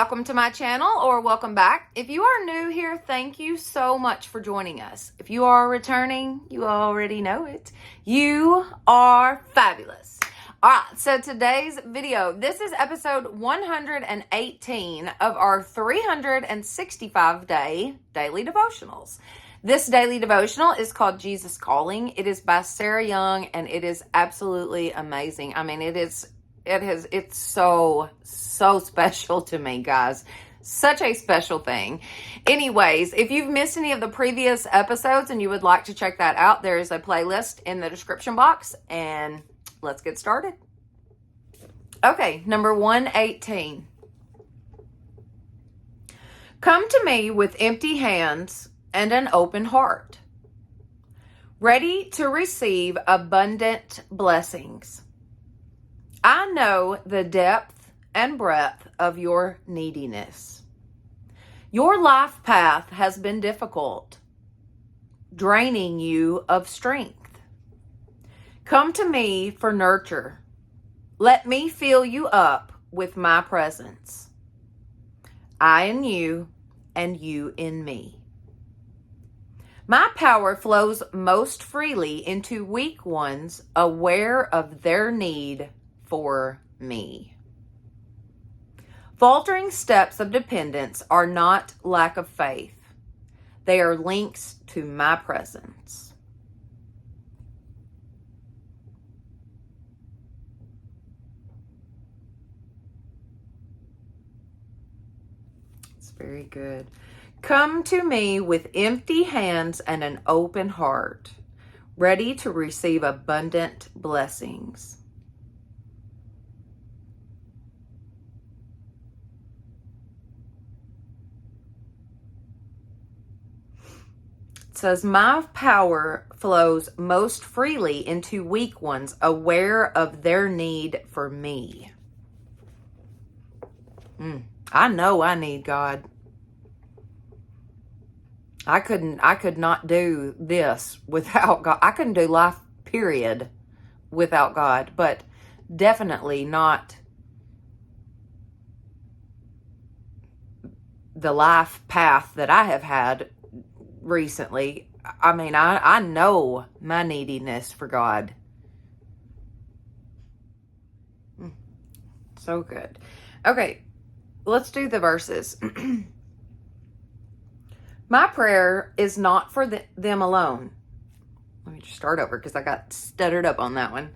Welcome to my channel, or welcome back. If you are new here, thank you so much for joining us. If you are returning, you already know it. You are fabulous. All right, so today's video, this is episode 118 of our 365-day daily devotionals. This daily devotional is called Jesus Calling. It is by Sarah Young, and it is absolutely amazing. I mean, it's so special to me, guys. Such a special thing. Anyways, if you've missed any of the previous episodes and you would like to check that out, there is a playlist in the description box, and let's get started. Okay, number 118. Come to me with empty hands and an open heart, ready to receive abundant blessings. I know the depth and breadth of your neediness. Your life path has been difficult, draining you of strength. Come to me for nurture. Let me fill you up with my presence. I in you and you in me. My power flows most freely into weak ones aware of their need for me. Faltering steps of dependence are not lack of faith. They are links to my presence. It's very good. Come to me with empty hands and an open heart, ready to receive abundant blessings. It says, my power flows most freely into weak ones, aware of their need for me. I know I need God. I could not do this without God. I couldn't do life, period, without God, but definitely not the life path that I have had recently. I mean, I know my neediness for God. So good. Okay, let's do the verses. My prayer is not for them alone. Let me just start over because I got stuttered up on that one.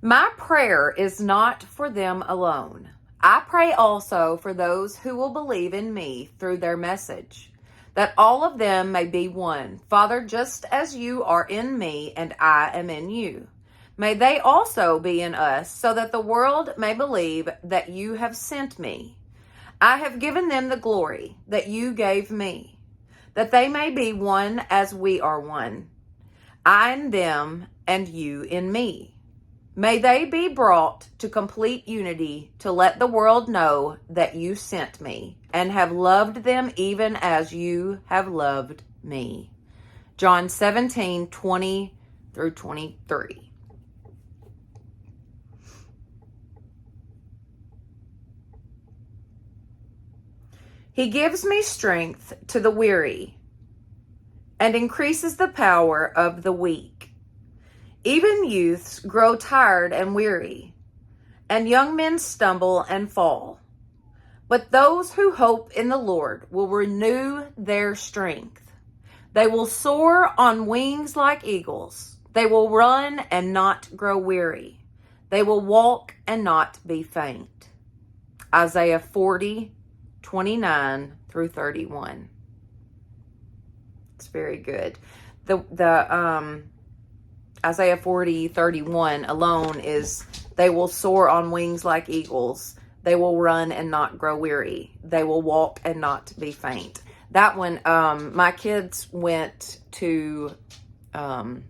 My prayer is not for them alone. I pray also for those who will believe in me through their message, that all of them may be one. Father, just as you are in me and I am in you, may they also be in us, so that the world may believe that you have sent me. I have given them the glory that you gave me, that they may be one as we are one, I in them and you in me. May they be brought to complete unity to let the world know that you sent me and have loved them even as you have loved me. John 17:20 through 23. He gives me strength to the weary and increases the power of the weak. Even youths grow tired and weary, and young men stumble and fall. But those who hope in the Lord will renew their strength. They will soar on wings like eagles. They will run and not grow weary. They will walk and not be faint. Isaiah 40:29 through 31. It's very good. The Isaiah 40:31 alone is, they will soar on wings like eagles. They will run and not grow weary. They will walk and not be faint. That one, my kids went to, the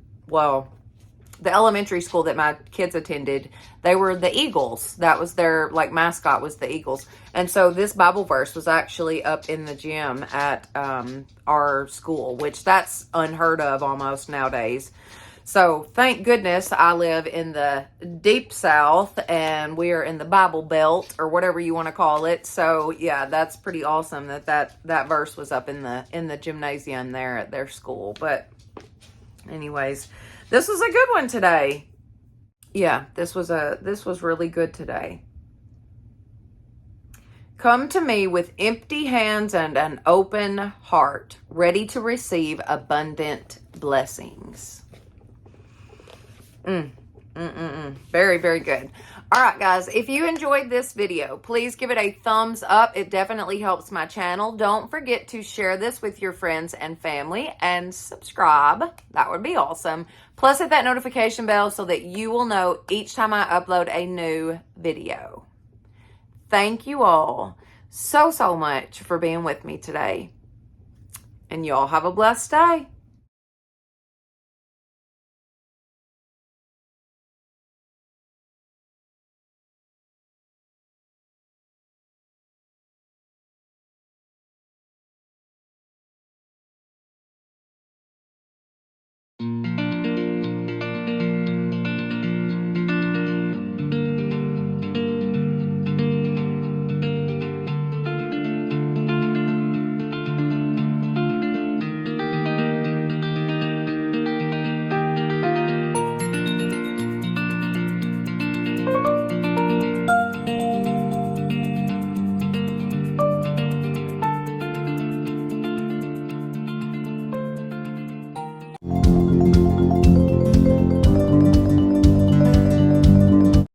elementary school that my kids attended, they were the Eagles. That was their mascot, was the Eagles. And so this Bible verse was actually up in the gym at our school, which that's unheard of almost nowadays. So thank goodness I live in the deep South and we are in the Bible Belt or whatever you want to call it. So yeah, that's pretty awesome that verse was up in the gymnasium there at their school. But anyways, this was a good one today. Yeah, this was really good today. Come to me with empty hands and an open heart, ready to receive abundant blessings. Very, very good. All right, guys, if you enjoyed this video, please give it a thumbs up. It definitely helps my channel. Don't forget to share this with your friends and family and subscribe. That would be awesome. Plus, hit that notification bell so that you will know each time I upload a new video. Thank you all so much for being with me today. And y'all have a blessed day.